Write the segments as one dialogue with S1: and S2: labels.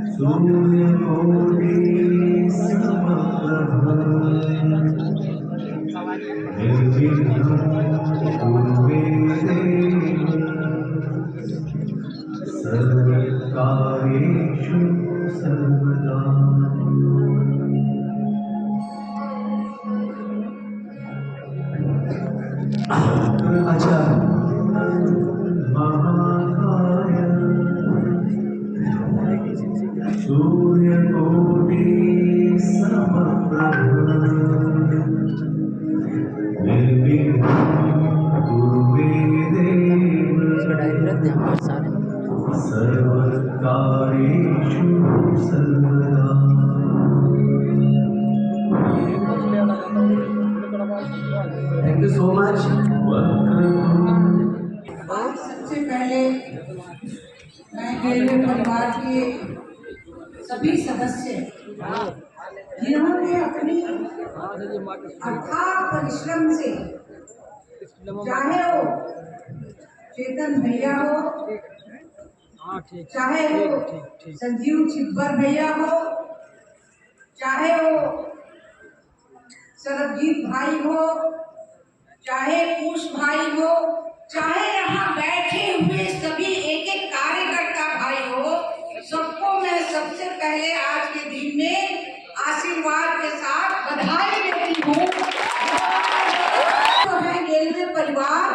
S1: सूर्यकोटि समप्रभ निर्विघ्नं कुरु मे देव सर्वकार्येषु सर्वदा। अच्छा, महाकाय सूर्यकोटि समप्रभ निर्विघ्नं कुरु मे देव सर्वकार्येषु सर्वदा। Thank you so much.
S2: सबसे पहले मैं रेलवे परिवार के सभी सदस्य जिन्होंने अपनी अथाह परिश्रम से, चाहे वो चेतन भैया हो, चाहे वो संजीव छिब्बर भैया हो, चाहे वो सरबजीत भाई हो, चाहे कुश भाई हो, चाहे यहाँ बैठे हुए सभी एक एक कार्यकर्ता भाई हो, सबको मैं सबसे पहले आज के दिन में आशीर्वाद के साथ बधाई देती हूँ। तो है रेलवे परिवार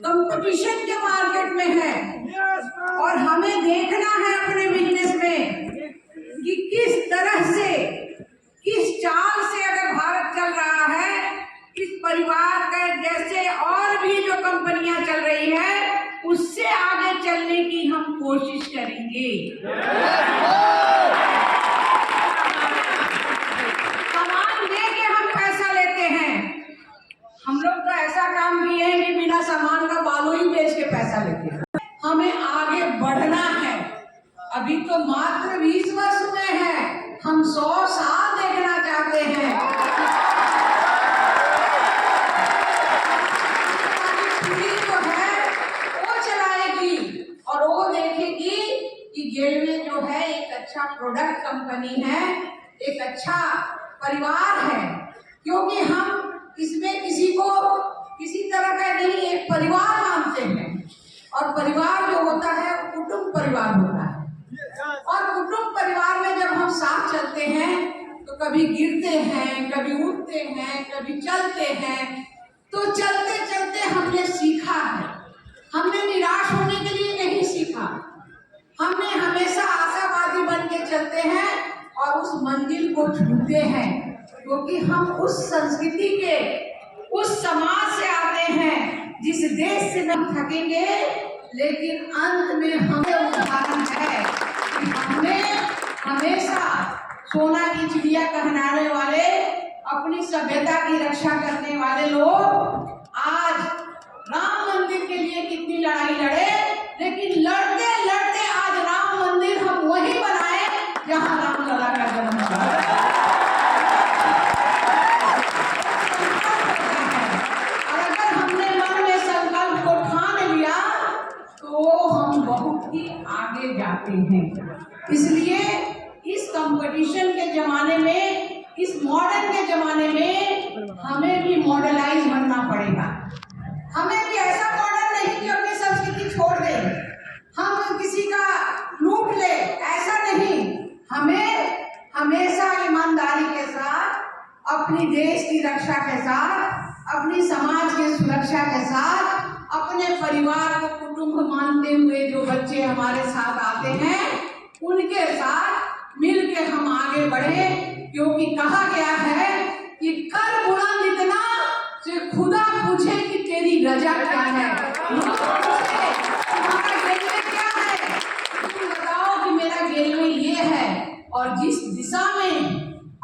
S2: कंपटीशन के मार्केट में है और हमें देखना है अपने बिजनेस में कि किस तरह से, किस चाल से अगर भारत चल रहा है, इस परिवार के जैसे और भी जो कंपनियां चल रही है उससे आगे चलने की हम कोशिश करेंगे। सामान लेके हम पैसा लेते हैं, हम लोग तो ऐसा काम किए हैं कि बिना सामान का बालू ही बेच के पैसा लेते हैं। हमें आगे बढ़ना है। अभी तो मात्र 20 वर्ष हुए हैं, हम 100 साल देखना चाहते हैं। पीढ़ी जो है वो चलाएगी और वो देखेगी कि रेलवे जो है एक अच्छा प्रोडक्ट कंपनी है, एक अच्छा परिवार है, क्योंकि हम इसमें किसी को किसी तरह का नहीं, एक परिवार मानते हैं। और परिवार जो होता है वो कुटुंब परिवार होता है, और कुटुंब परिवार में जब हम साथ चलते हैं तो कभी गिरते हैं, कभी उठते हैं, कभी चलते हैं। तो चलते चलते हमने सीखा है, हमने निराश होने के लिए नहीं सीखा, हमने हमेशा आशावादी बन के चलते हैं और उस मंजिल को छूते हैं, क्योंकि हम उस संस्कृति के, उस समाज से आते हैं जिस देश से हम थकेंगे, लेकिन अंत में हमें उदाहरण है कि हमने हमेशा सोना की चिड़िया कहलाने वाले, अपनी सभ्यता की रक्षा करने वाले लोग आज राम मंदिर के लिए कितनी लड़ाई लड़े, लेकिन लड़ते लड़ते आज राम मंदिर हम वही बनाए जहां रामलला का जन्म हुआ। और अगर हमने मन में संकल्प को ठान लिया तो हम बहुत ही आगे जाते हैं। इसलिए इस कंपटीशन के जमाने में, इस मॉडर्न के जमाने में हमें भी मॉडलाइज बनना पड़ेगा। हमें भी ऐसा मॉडल नहीं कि अपनी संस्कृति छोड़ दें, हम किसी का लूट ले, ऐसा नहीं। हमें हमेशा ईमानदारी के साथ, अपनी देश की रक्षा के साथ, अपनी समाज की सुरक्षा के साथ, अपने परिवार को कुटुंब मानते हुए जो बच्चे हमारे साथ आते हैं उनके साथ मिलकर हम आगे बढ़े, क्योंकि कहा गया है कि कर बुलंद इतना से खुदा पूछे कि तेरी रजा क्या है। तुम्हारा रेलवे क्या है, तुम बताओ कि मेरा रेलवे ये है। और जिस दिशा में,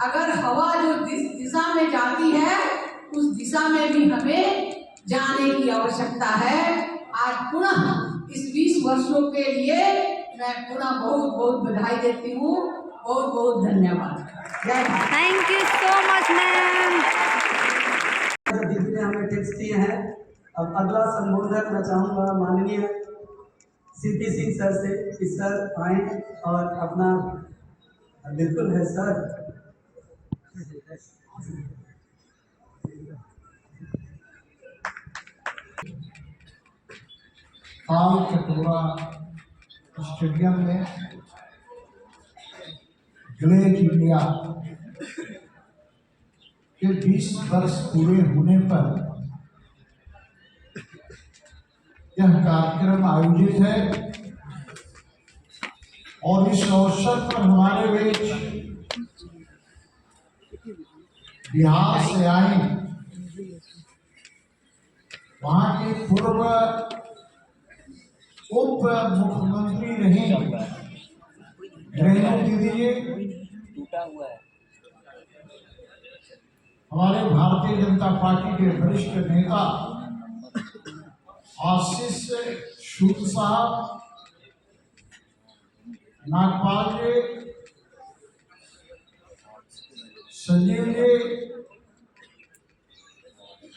S2: अगर हवा जो दिशा में जाती है उस दिशा में भी हमें जाने की आवश्यकता है। आज पुनः इस 20 वर्षों के लिए मैं पुनः बहुत बहुत बधाई देती हूँ। बहुत बहुत धन्यवाद।
S3: Thank you so much ma'am.
S4: जितने हमें टिप्स दिए हैं, अब अगला संबोधन मैं चाहूँगा माननीय
S1: सीपी सिंह सर से कि सर आए और अपना बिल्कुल है सर।
S4: ताल कटोरा स्टेडियम में ग्लेज इंडिया के 20 वर्ष पूरे होने पर यह कार्यक्रम आयोजित है और इस अवसर पर हमारे बीच बिहार से आई वहां के पूर्व उप मुख्यमंत्री रही रेणु दीदी जी, हमारे भारतीय जनता पार्टी के वरिष्ठ नेता आशीष सूद साहब, नागपाल जी, संजीव जी,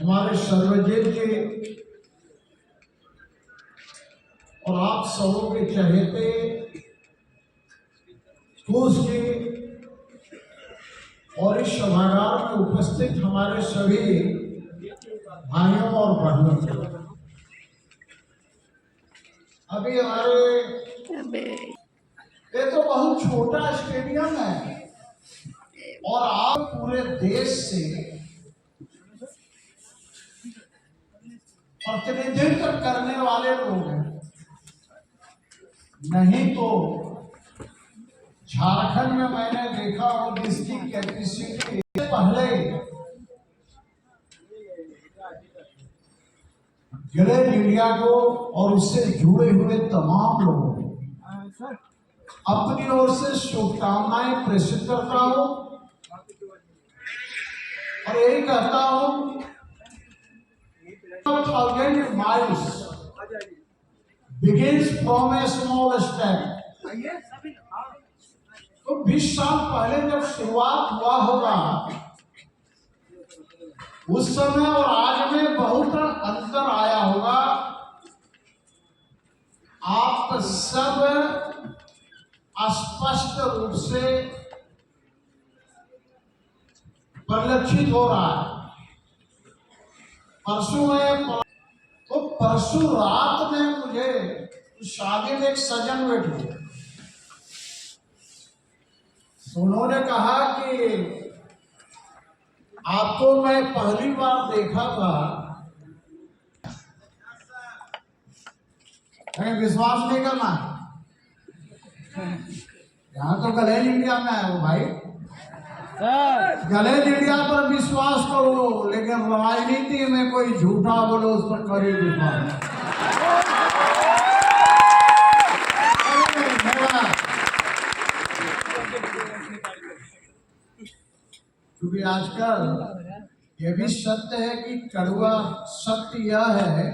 S4: हमारे सर्वजीत जी और आप सबों के चहेते घोष जी और इस सभागार में उपस्थित हमारे सभी भाइयों और बहनों, अभी हमारे ये तो बहुत छोटा स्टेडियम है और आप पूरे देश से प्रतिनिधित्व करने वाले लोग हैं। नहीं तो झारखंड में मैंने देखा और डिस्ट्रिक्ट कैपेसिटी पहले ग्लेज इंडिया को और उससे जुड़े हुए तमाम लोगों को अपनी ओर से शुभकामनाएं प्रेषित करता हूं और यही कहता हूं 1000 miles begins from a small step। तो 20 साल पहले जब शुरुआत हुआ होगा उस समय और आज में बहुत अंतर आया होगा। आप सब स्पष्ट रूप से परिलक्षित हो रहा है। परसों में तो परसों रात में मुझे शादी में एक सजन बैठे, उन्होंने कहा कि आपको मैं पहली बार देखा था, विश्वास नहीं करना, यहाँ तो ग्लेज इंडिया में है वो भाई, ग्लेज इंडिया पर विश्वास करो लेकिन राजनीति में कोई झूठा बोलो उस पर करी विश्वास। क्योंकि आजकल ये भी सत्य है कि कड़वा सत्य यह है